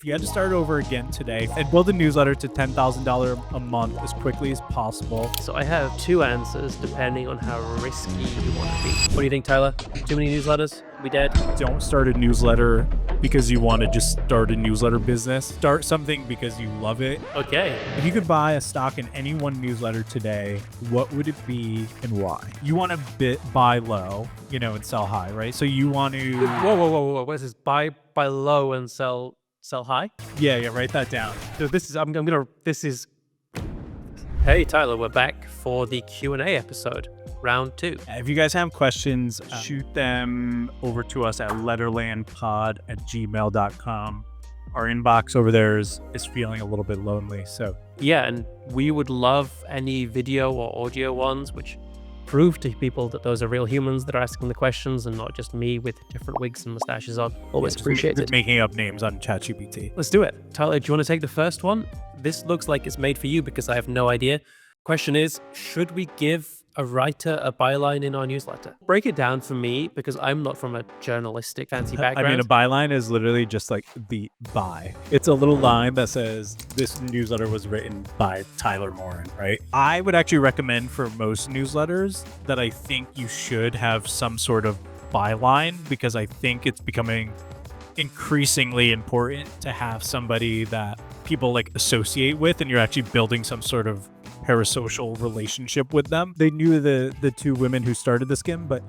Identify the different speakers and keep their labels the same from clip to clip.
Speaker 1: you had to start over again today and build a newsletter to $10,000 a month as quickly as possible.
Speaker 2: So I have two answers depending on how risky you want to be. What do you think, Tyler? Too many newsletters? We dead?
Speaker 1: Don't start a newsletter because you want to just start a newsletter business. Start something because you love it.
Speaker 2: Okay.
Speaker 1: If you could buy a stock in any one newsletter today, what would it be and why? You want to buy low, and sell high, right? So you want to...
Speaker 2: Whoa. What is this? Buy low and sell high?
Speaker 1: Yeah, write that down.
Speaker 2: So this is... Hey, Tyler, we're back for the Q&A episode. Round 2.
Speaker 1: If you guys have questions, shoot them over to us at letterlandpod@gmail.com. Our inbox over there is feeling a little bit lonely. So
Speaker 2: yeah, and we would love any video or audio ones which prove to people that those are real humans that are asking the questions and not just me with different wigs and mustaches on. Always appreciated.
Speaker 1: Making up names on ChatGPT.
Speaker 2: Let's do it. Tyler, do you want to take the first one? This looks like it's made for you because I have no idea. Question is, should we give a writer a byline in our newsletter? Break it down for me because I'm not from a journalistic fancy background.
Speaker 1: I mean, a byline is literally just like the by. It's a little line that says this newsletter was written by Tyler Morin, right? I would actually recommend for most newsletters that I think you should have some sort of byline because I think it's becoming increasingly important to have somebody that people like associate with and you're actually building some sort of parasocial relationship with them. They knew the two women who started the skim, but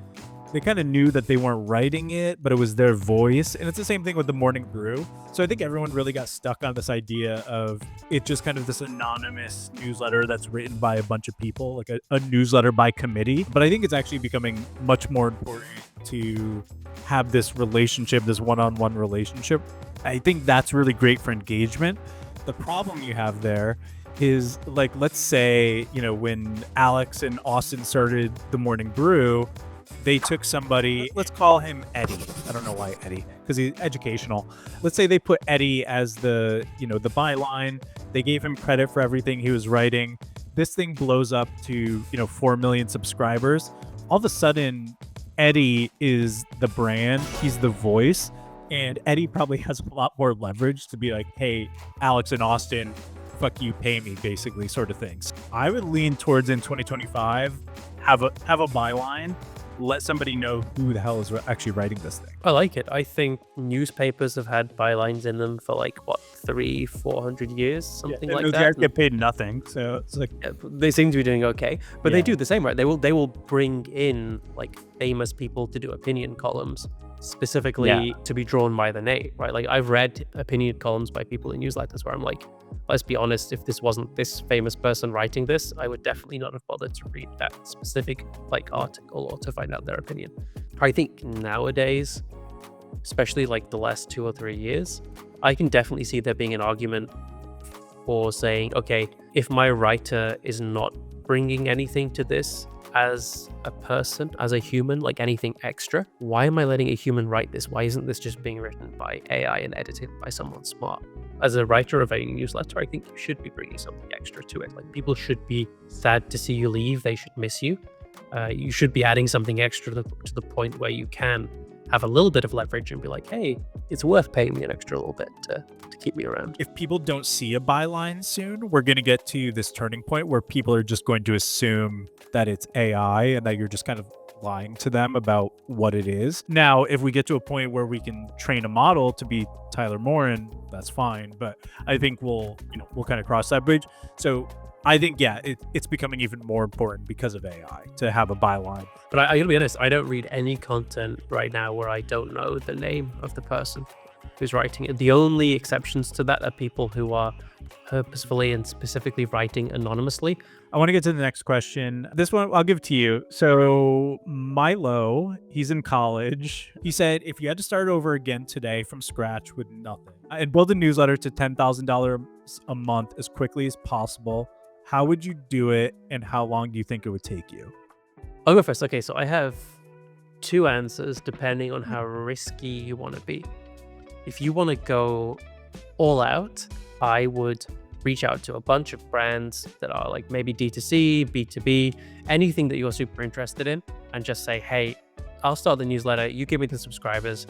Speaker 1: they kind of knew that they weren't writing it, but it was their voice. And it's the same thing with the Morning Brew. So I think everyone really got stuck on this idea of it just kind of this anonymous newsletter that's written by a bunch of people, like a newsletter by committee. But I think it's actually becoming much more important to have this relationship, this one-on-one relationship. I think that's really great for engagement. The problem you have there is, like, let's say, when Alex and Austin started the Morning Brew, they took somebody, let's call him Eddie. I don't know why Eddie, because he's educational. Let's say they put Eddie as the byline. They gave him credit for everything he was writing. This thing blows up to, 4 million subscribers. All of a sudden, Eddie is the brand. He's the voice. And Eddie probably has a lot more leverage to be like, hey, Alex and Austin, fuck you, pay me, basically, sort of things. I would lean towards in 2025, have a byline, let somebody know who the hell is actually writing this thing.
Speaker 2: I like it. I think newspapers have had bylines in them for 300-400 years, something like
Speaker 1: those
Speaker 2: that.
Speaker 1: guys get paid nothing, so it's like
Speaker 2: they seem to be doing okay, but they do the same, right? They will bring in famous people to do opinion columns specifically to be drawn by the name, right? I've read opinion columns by people in newsletters where I'm like, let's be honest, if this wasn't this famous person writing this, I would definitely not have bothered to read that specific article or to find out their opinion. I think nowadays, especially the last 2 or 3 years, I can definitely see there being an argument for saying, okay, if my writer is not bringing anything to this as a person, as a human, anything extra, why am I letting a human write this? Why isn't this just being written by AI and edited by someone smart? As a writer of a newsletter, I think you should be bringing something extra to it. People should be sad to see you leave. They should miss you. You should be adding something extra to the point where you can have a little bit of leverage and be like, hey, it's worth paying me an extra little bit to keep me around.
Speaker 1: If people don't see a byline soon, we're going to get to this turning point where people are just going to assume that it's AI and that you're just kind of lying to them about what it is. Now, if we get to a point where we can train a model to be Tyler Morin, that's fine. But I think we'll kind of cross that bridge. So I think, it's becoming even more important because of AI to have a byline.
Speaker 2: But I gotta be honest, I don't read any content right now where I don't know the name of the person who's writing it. The only exceptions to that are people who are purposefully and specifically writing anonymously.
Speaker 1: I want to get to the next question. This one I'll give to you. So Milo, he's in college. He said, if you had to start over again today from scratch with nothing and build a newsletter to $10,000 a month as quickly as possible, how would you do it and how long do you think it would take you?
Speaker 2: I'll go first. Okay, so I have two answers depending on how risky you want to be. If you want to go all out, I would reach out to a bunch of brands that are maybe D2C, B2B, anything that you're super interested in, and just say, hey, I'll start the newsletter, you give me the subscribers,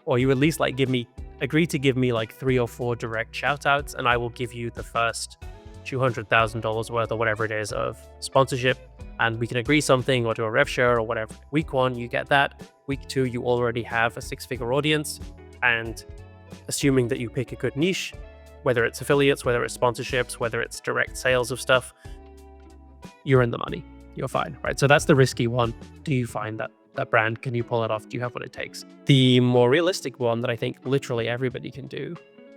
Speaker 2: or you at least give me agree to give me like 3 or 4 direct shout outs, and I will give you the first $200,000 worth or whatever it is of sponsorship, and we can agree something or do a rev share or whatever. Week 1, you get that. Week 2, you already have a 6-figure audience, and assuming that you pick a good niche, whether it's affiliates, whether it's sponsorships, whether it's direct sales of stuff, you're in the money. You're fine, right? So that's the risky one. Do you find that brand? Can you pull it off? Do you have what it takes? The more realistic one that I think literally everybody can do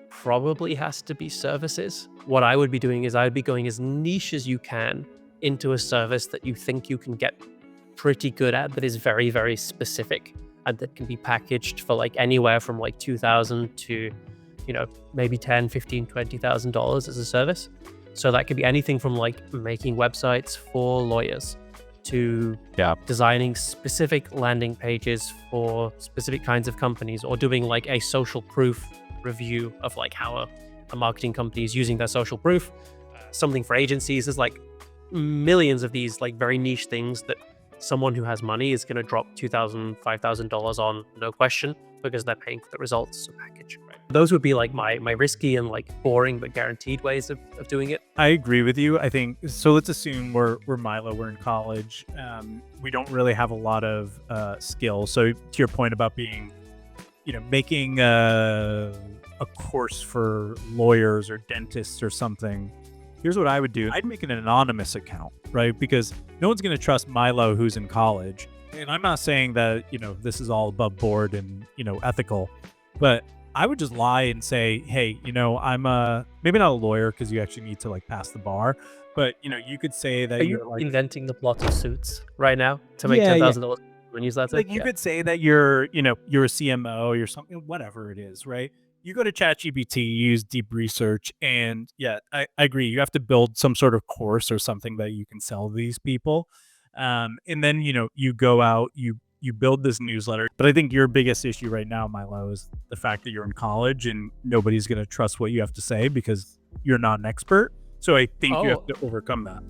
Speaker 2: probably has to be services. What I would be doing is I would be going as niche as you can into a service that you think you can get pretty good at, that is very, very specific, and that can be packaged for like anywhere from like $2,000 to, maybe $10,000, $15,000, $20,000 as a service. So that could be anything from like making websites for lawyers to designing specific landing pages for specific kinds of companies, or doing like a social proof review of like how a marketing company is using their social proof. Something for agencies. There's like millions of these like very niche things that someone who has money is going to drop $2,000, $5,000 on, no question, because they're paying for the results package. Right? Those would be like my risky and like boring but guaranteed ways of doing it.
Speaker 1: I agree with you. I think so. Let's assume we're Milo. We're in college. We don't really have a lot of skills. So to your point about being, making a course for lawyers or dentists or something. Here's what I would do. I'd make an anonymous account, right? Because no one's going to trust Milo who's in college. And I'm not saying that, this is all above board and, ethical, but I would just lie and say, hey, I'm maybe not a lawyer because you actually need to like pass the bar, but you could say that
Speaker 2: you're
Speaker 1: like
Speaker 2: inventing the plot of Suits right now to make $10,000 when you newsletter.
Speaker 1: Like you could say that you're a CMO or something, whatever it is, right? You go to ChatGPT, use deep research, and I agree. You have to build some sort of course or something that you can sell to these people. And then, you go out, you build this newsletter. But I think your biggest issue right now, Milo, is the fact that you're in college and nobody's going to trust what you have to say because you're not an expert. So I think you have to overcome that.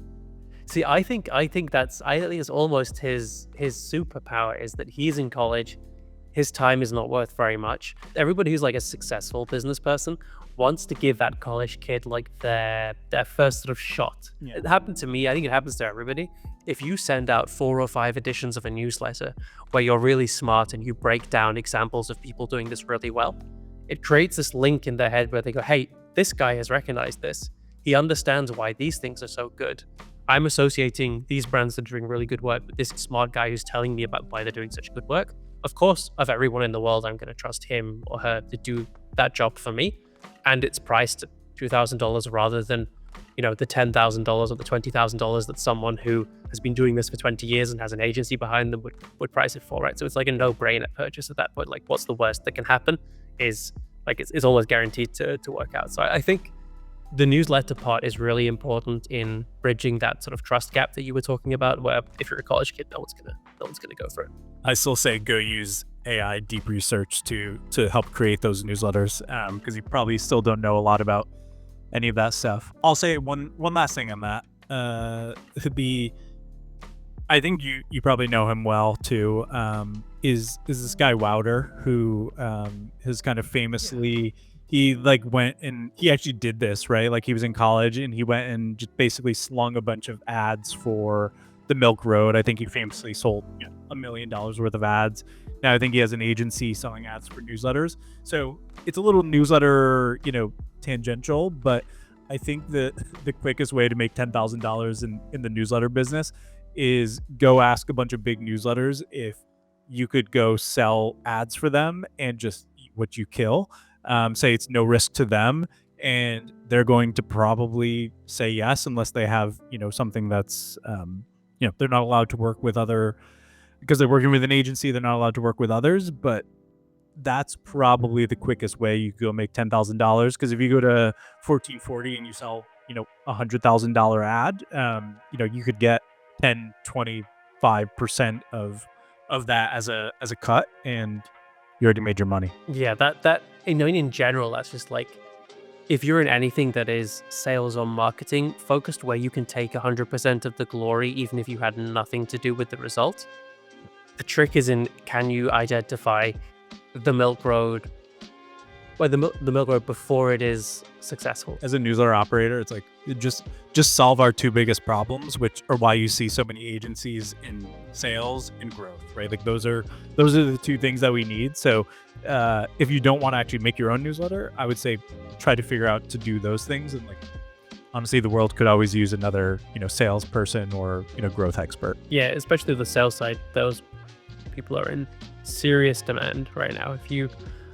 Speaker 2: See, I think it's almost his superpower is that he's in college. His time is not worth very much. Everybody who's like a successful business person wants to give that college kid like their first sort of shot. Yeah. It happened to me. I think it happens to everybody. If you send out 4 or 5 editions of a newsletter where you're really smart and you break down examples of people doing this really well, it creates this link in their head where they go, hey, this guy has recognized this. He understands why these things are so good. I'm associating these brands that are doing really good work with this smart guy who's telling me about why they're doing such good work. Of course, of everyone in the world, I'm going to trust him or her to do that job for me. And it's priced at $2,000 rather than, the $10,000 or the $20,000 that someone who has been doing this for 20 years and has an agency behind them would price it for, right? So it's like a no-brainer purchase at that point. Like, what's the worst that can happen is like it's almost guaranteed to work out. So I think the newsletter part is really important in bridging that sort of trust gap that you were talking about, where if you're a college kid, no one's gonna go for it.
Speaker 1: I still say go use AI deep research to help create those newsletters, because you probably still don't know a lot about any of that stuff. I'll say one last thing on that. Could be, I think you probably know him well too. Is this guy Wouter, who has kind of famously. He like went and he actually did this, right? Like he was in college and he went and just basically slung a bunch of ads for the Milk Road. I think he famously sold $1 million worth of ads. Now I think he has an agency selling ads for newsletters. So it's a little newsletter, tangential, but I think that the quickest way to make $10,000 in the newsletter business is go ask a bunch of big newsletters if you could go sell ads for them and just eat what you kill. Say it's no risk to them, and they're going to probably say yes unless they have something that's they're not allowed to work with other, because they're working with an agency, they're not allowed to work with others. But that's probably the quickest way you go make $10,000, because if you go to 1440 and you sell $100,000 ad, you could get 10-25% of that as a cut, and you already made your money.
Speaker 2: Yeah, that in general, that's just like, if you're in anything that is sales or marketing focused, where you can take 100% of the glory, even if you had nothing to do with the result. The trick is in, can you identify the Milk Road Well, the milk road before it is successful.
Speaker 1: As a newsletter operator, it's like just solve our two biggest problems, which are why you see so many agencies in sales and growth, right? Like those are the two things that we need. So if you don't want to actually make your own newsletter, I would say try to figure out to do those things. And like honestly, the world could always use another, salesperson or, growth expert.
Speaker 2: Yeah, especially the sales side. Those people are in serious demand right now. If you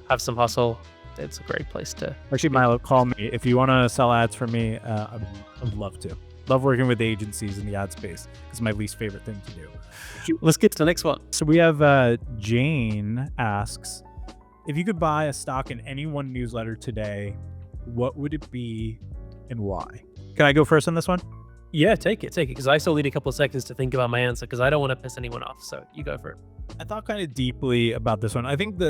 Speaker 2: have some hustle, it's a great place to.
Speaker 1: Actually, Milo, call me if you want to sell ads for me. I'd love to. Love working with agencies in the ad space. It's my least favorite thing to do.
Speaker 2: Let's get to the next one.
Speaker 1: So we have Jane asks, if you could buy a stock in any one newsletter today, what would it be and why? Can I go first on this one?
Speaker 2: Yeah, take it, because I still need a couple of seconds to think about my answer, because I don't want to piss anyone off. So you go for it.
Speaker 1: I thought kind of deeply about this one. I think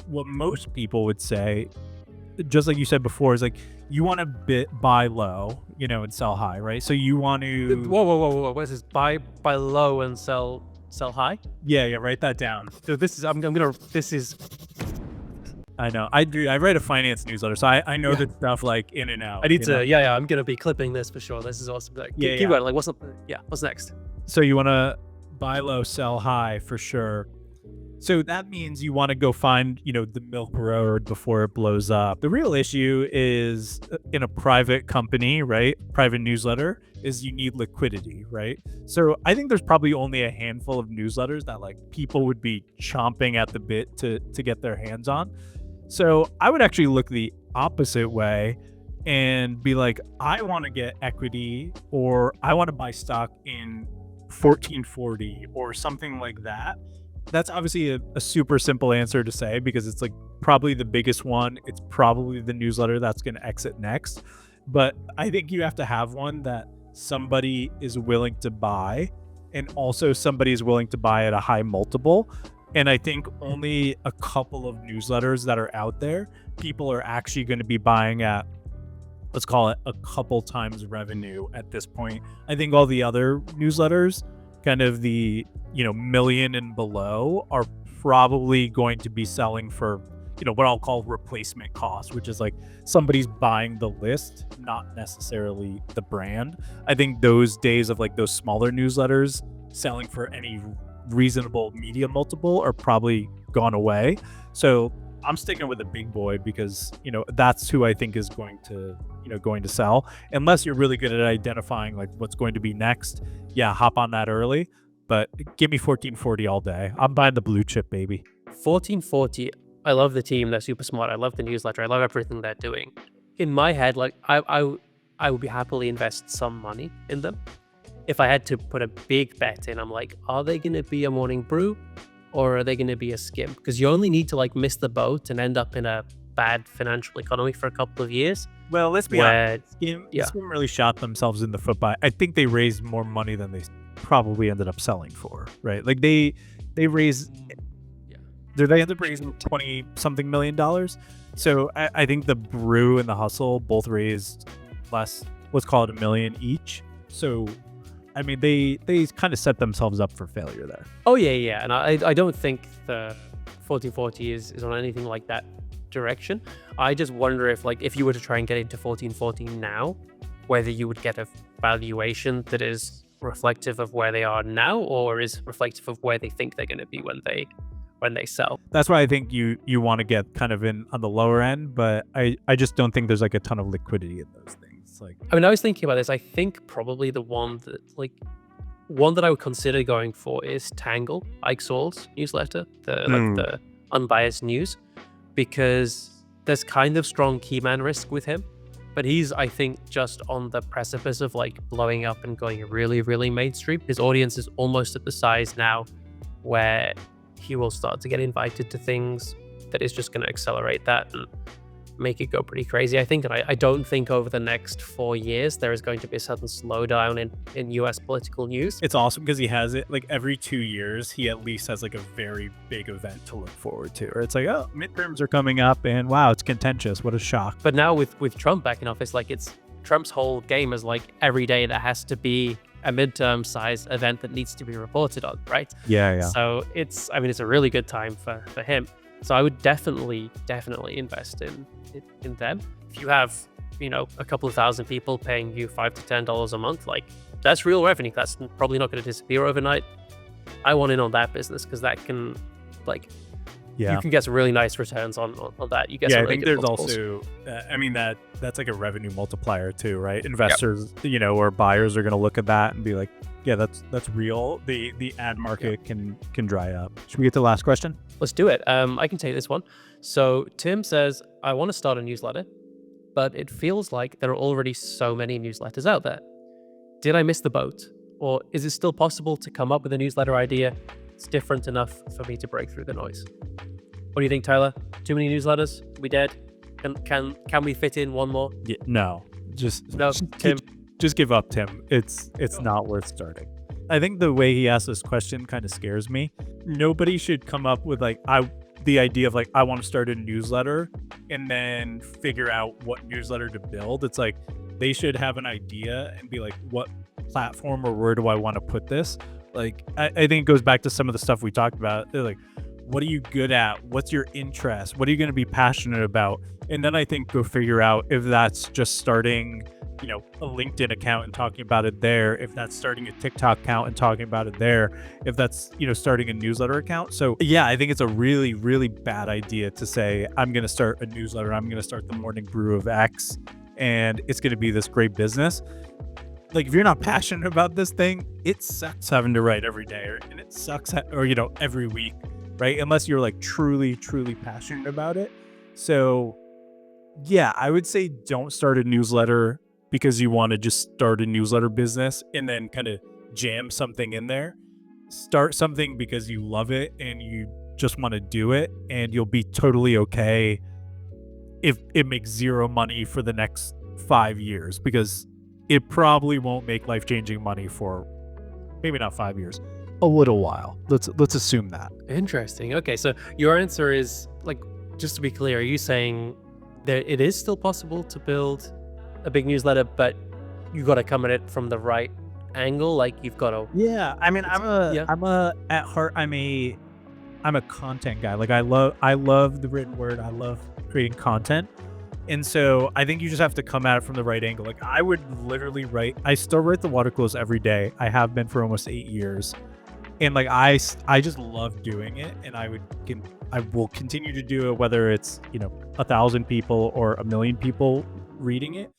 Speaker 1: what most people would say, just like you said before, is like you want to buy low, and sell high, right? So you want to.
Speaker 2: Whoa! What is this? Buy low and sell high?
Speaker 1: Yeah. Write that down.
Speaker 2: So this is This is.
Speaker 1: I know. I do. I write a finance newsletter, so I know that stuff like in and out.
Speaker 2: I need to. Yeah. I'm gonna be clipping this for sure. This is awesome. Keep going. Like, what's up? Yeah. What's next?
Speaker 1: So you want to buy low, sell high for sure. So that means you want to go find, the milk road before it blows up. The real issue is in a private company, right? Private newsletter is you need liquidity, right? So I think there's probably only a handful of newsletters that like people would be chomping at the bit to get their hands on. So I would actually look the opposite way and be like, I want to get equity, or I want to buy stock in 1440 or something like that. That's obviously a super simple answer to say because it's like probably the biggest one. It's probably the newsletter that's going to exit next. But I think you have to have one that somebody is willing to buy, and also somebody is willing to buy at a high multiple. And I think only a couple of newsletters that are out there, people are actually going to be buying at, let's call it a couple times revenue at this point. I think all the other newsletters, kind of the, million and below, are probably going to be selling for, what I'll call replacement cost, which is like somebody's buying the list, not necessarily the brand. I think those days of like those smaller newsletters selling for any reasonable media multiple are probably gone away. So I'm sticking with a big boy because, that's who I think is going to sell. Unless you're really good at identifying like what's going to be next. Yeah, hop on that early. But give me 1440 all day. I'm buying the blue chip, baby.
Speaker 2: 1440. I love the team. They're super smart. I love the newsletter. I love everything they're doing. In my head, like I would be happily invest some money in them. If I had to put a big bet in, I'm like, are they going to be a morning brew or are they going to be a skim? Because you only need to like miss the boat and end up in a bad financial economy for a couple of years.
Speaker 1: Well, let's be honest. Skim really shot themselves in the foot by. I think they raised more money than they probably ended up selling for, right? Like they raised. Did they end up raising $20-something million? So I think the brew and the hustle both raised less. Let's call it $1 million each. So. I mean, they kind of set themselves up for failure there.
Speaker 2: Oh, yeah. And I don't think the 1440 is on anything like that direction. I just wonder if you were to try and get into 1440 now, whether you would get a valuation that is reflective of where they are now or is reflective of where they think they're going to be when they sell.
Speaker 1: That's why I think you want to get kind of in on the lower end, but I just don't think there's like a ton of liquidity in those things.
Speaker 2: I was thinking about this. I think probably the one that I would consider going for is Tangle, Ike Saul's newsletter, the unbiased news, because there's kind of strong key man risk with him, but he's, I think, just on the precipice of like blowing up and going really, really mainstream. His audience is almost at the size now where he will start to get invited to things that is just going to accelerate that and make it go pretty crazy, I think. And I don't think over the next 4 years there is going to be a sudden slowdown in US political news.
Speaker 1: It's awesome because he has it like every 2 years, he at least has like a very big event to look forward to. Or it's like, oh, midterms are coming up and wow, it's contentious. What a shock.
Speaker 2: But now with Trump back in office, like it's Trump's whole game is like every day there has to be a midterm size event that needs to be reported on, right?
Speaker 1: Yeah.
Speaker 2: So it's a really good time for him. So I would definitely invest in them. If you have, a couple of thousand people paying you $5 to $10 a month, like that's real revenue. That's probably not going to disappear overnight. I want in on that business because that can, like, you can get some really nice returns on that. You get some
Speaker 1: I
Speaker 2: really
Speaker 1: think
Speaker 2: good
Speaker 1: there's
Speaker 2: multiples.
Speaker 1: also, that's like a revenue multiplier too, right? Investors, or buyers are going to look at that and be like, yeah, that's real. The ad market can dry up. Should we get to the last question?
Speaker 2: Let's do it. I can take this one. So Tim says, I want to start a newsletter, but it feels like there are already so many newsletters out there. Did I miss the boat? Or is it still possible to come up with a newsletter idea that's different enough for me to break through the noise? What do you think, Tyler? Too many newsletters? We dead? Can we fit in one more?
Speaker 1: Yeah, no.
Speaker 2: No, Tim.
Speaker 1: Just give up, Tim. It's not worth starting. I think the way he asked this question kind of scares me. Nobody should come up with the idea of like, I want to start a newsletter and then figure out what newsletter to build. It's like they should have an idea and be like, what platform or where do I want to put this? Like, I think it goes back to some of the stuff we talked about. They're like, what are you good at? What's your interest? What are you going to be passionate about? And then I think go figure out if that's just starting, a LinkedIn account and talking about it there, if that's starting a TikTok account and talking about it there, if that's, starting a newsletter account. So yeah, I think it's a really, really bad idea to say, I'm going to start a newsletter. I'm going to start the morning brew of X and it's going to be this great business. Like if you're not passionate about this thing, it sucks having to write every day and it sucks every week, right? Unless you're like truly, truly passionate about it. So yeah, I would say don't start a newsletter because you want to just start a newsletter business and then kind of jam something in there. Start something because you love it and you just want to do it, and you'll be totally okay if it makes zero money for the next 5 years, because it probably won't make life-changing money for maybe not 5 years, a little while. Let's assume that.
Speaker 2: Interesting. Okay, so your answer is, like, just to be clear, are you saying that it is still possible to build a big newsletter, but you got to come at it from the right angle? Like you've got to.
Speaker 1: Yeah, I mean, at heart, I'm a content guy. Like I love the written word. I love creating content. And so I think you just have to come at it from the right angle. Like I would literally I still write the water cools every day. I have been for almost 8 years. And like, I just love doing it. And I will continue to do it, whether it's, 1,000 people or 1 million people reading it,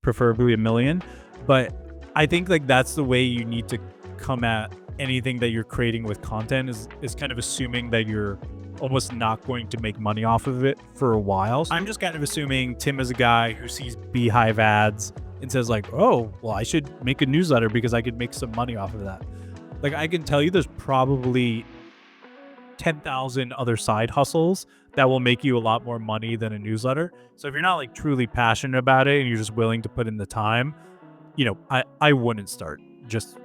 Speaker 1: preferably 1 million. But I think like that's the way you need to come at anything that you're creating with content is kind of assuming that you're almost not going to make money off of it for a while. So I'm just kind of assuming Tim is a guy who sees Beehive ads and says like, oh, well, I should make a newsletter because I could make some money off of that. Like I can tell you there's probably 10,000 other side hustles that will make you a lot more money than a newsletter. So if you're not like truly passionate about it and you're just willing to put in the time, I wouldn't start just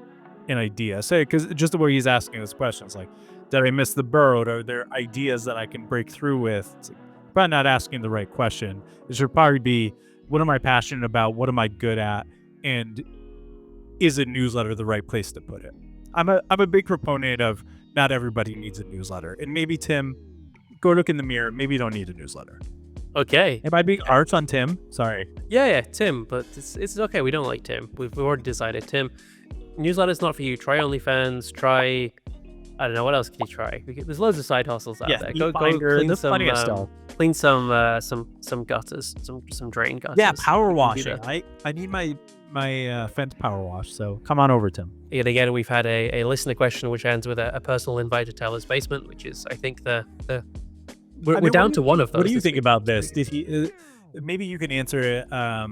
Speaker 1: an idea. Say, because just the way he's asking this question, it's like, did I miss the boat? Are there ideas that I can break through with? It's like, probably not asking the right question. It should probably be, what am I passionate about? What am I good at? And is a newsletter the right place to put it? I'm a big proponent of not everybody needs a newsletter. And maybe Tim, go look in the mirror. Maybe you don't need a newsletter.
Speaker 2: Okay.
Speaker 1: Am I being arch on Tim? Sorry.
Speaker 2: Yeah, Tim, but it's okay. We don't like Tim. We've already decided. Tim, newsletter's not for you. Try OnlyFans. Try, I don't know, what else can you try? There's loads of side hustles out there. Go clean some, clean some gutters, some drain gutters.
Speaker 1: Yeah, power washing. I need my fence power wash. So come on over, Tim.
Speaker 2: Yet again, we've had a listener question which ends with a personal invite to Tyler's basement, which is, I think, we're down to one of those.
Speaker 1: What do you think about this? Did he? Maybe you can answer it a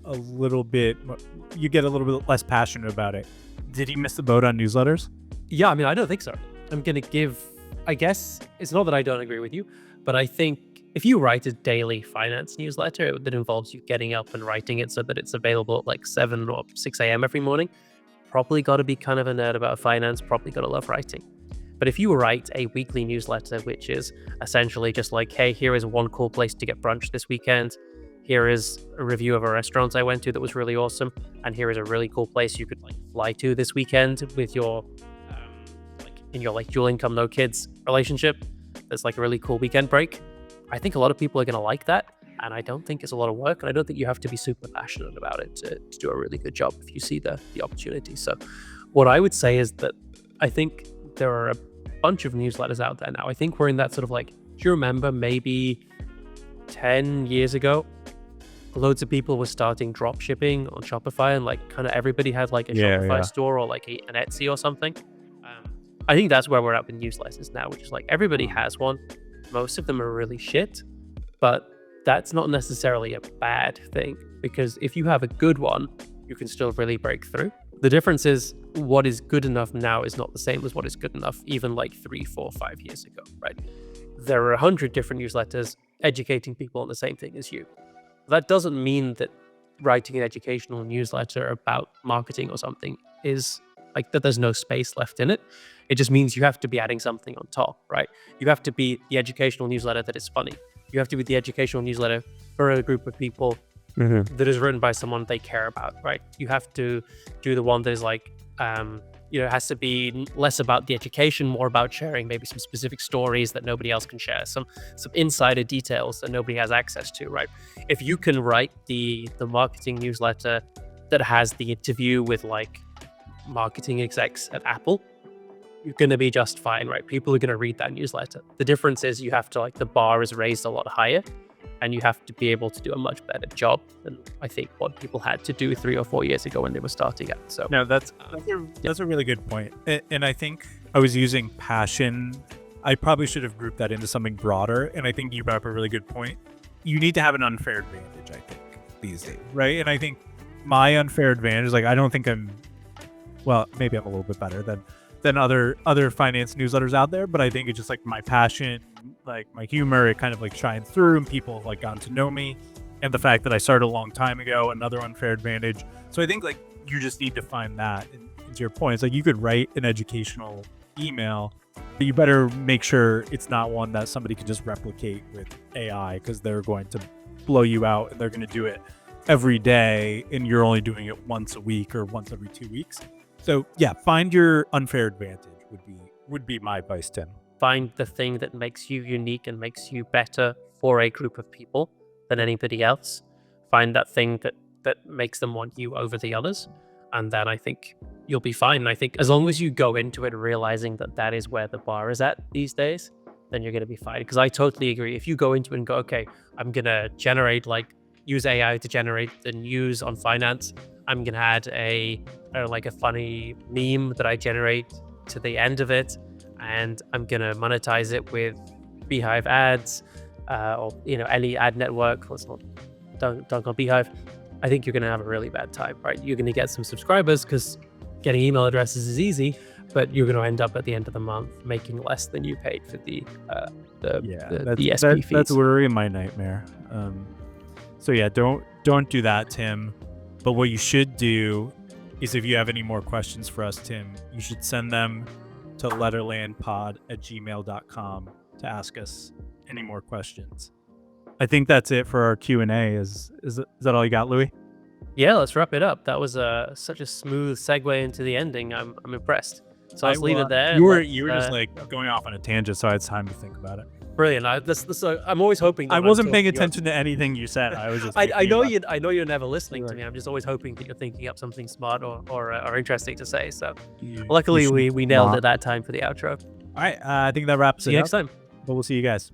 Speaker 1: little bit. You get a little bit less passionate about it. Did he miss the boat on newsletters?
Speaker 2: Yeah, I mean, I don't think so. I'm gonna give. I guess it's not that I don't agree with you, but I think if you write a daily finance newsletter that involves you getting up and writing it so that it's available at like 7 or 6 a.m. every morning, probably got to be kind of a nerd about finance. Probably got to love writing. But if you write a weekly newsletter, which is essentially just like, hey, here is one cool place to get brunch this weekend. Here is a review of a restaurant I went to that was really awesome. And here is a really cool place you could like fly to this weekend with your, in your like dual income, no kids relationship. as like a really cool weekend break. I think a lot of people are going to like that. And I don't think it's a lot of work. And I don't think you have to be super passionate about it to do a really good job if you see the opportunity. So what I would say is that I think there are a bunch of newsletters out there now. I think we're in that sort of like, do you remember maybe 10 years ago, loads of people were starting drop shipping on Shopify, and like kind of everybody had like a Shopify store or like an Etsy or something. I think that's where we're at with newsletters now, which is like everybody has one. Most of them are really shit, but that's not necessarily a bad thing, because if you have a good one, you can still really break through. The difference is what is good enough now is not the same as what is good enough even like 3, 4, 5 years ago, right? There are 100 different newsletters educating people on the same thing as you. That doesn't mean that writing an educational newsletter about marketing or something is like that there's no space left in it. It just means you have to be adding something on top, right? You have to be the educational newsletter that is funny. You have to be the educational newsletter for a group of people that is written by someone they care about, right? You have to do the one that is like, it has to be less about the education, more about sharing maybe some specific stories that nobody else can share, some insider details that nobody has access to, right? If you can write the marketing newsletter that has the interview with like marketing execs at Apple, you're going to be just fine, right? People are going to read that newsletter. The difference is you have to like, the bar is raised a lot higher, and you have to be able to do a much better job than I think what people had to do 3 or 4 years ago when they were starting out. So
Speaker 1: no, that's a really good point. And I think I was using passion. I probably should have grouped that into something broader. And I think you brought up a really good point. You need to have an unfair advantage, I think, these days, right? And I think my unfair advantage, like, I don't think well, maybe I'm a little bit better than other finance newsletters out there, but I think it's just like my passion, like my humor, it kind of like shines through, and people have like gotten to know me, and the fact that I started a long time ago, another unfair advantage. So I think like you just need to find that. And to your point, it's like you could write an educational email, but you better make sure it's not one that somebody can just replicate with AI, because they're going to blow you out and they're going to do it every day, and you're only doing it once a week or once every 2 weeks. So yeah, find your unfair advantage would be my advice, Tim.
Speaker 2: Find the thing that makes you unique and makes you better for a group of people than anybody else. Find that thing that makes them want you over the others. And then I think you'll be fine. I think as long as you go into it realizing that that is where the bar is at these days, then you're going to be fine. Because I totally agree. If you go into it and go, okay, I'm going to use AI to generate the news on finance. I'm going to add a funny meme that I generate to the end of it, and I'm going to monetize it with Beehive ads, or any ad network. Let's not dunk on Beehive. I think you're going to have a really bad time, right? You're going to get some subscribers because getting email addresses is easy, but you're going to end up at the end of the month making less than you paid for the ESP fees.
Speaker 1: That's literally my nightmare. So yeah, don't do that, Tim. But what you should do is, if you have any more questions for us, Tim, you should send them to letterlandpod@gmail.com to ask us any more questions. I think that's it for our Q&A. Is that all you got, Louis?
Speaker 2: Yeah, let's wrap it up. That was such a smooth segue into the ending. I'm impressed. So let's leave it there.
Speaker 1: You were just like going off on a tangent, so I had time to think about it.
Speaker 2: Brilliant. I'm always hoping that
Speaker 1: I wasn't paying attention to anything you said. I was just.
Speaker 2: I know you're never listening to me. I'm just always hoping that you're thinking up something smart or interesting to say. So luckily we nailed it that time for the outro.
Speaker 1: All right. I think that wraps it up.
Speaker 2: See you next time.
Speaker 1: But we'll see you guys.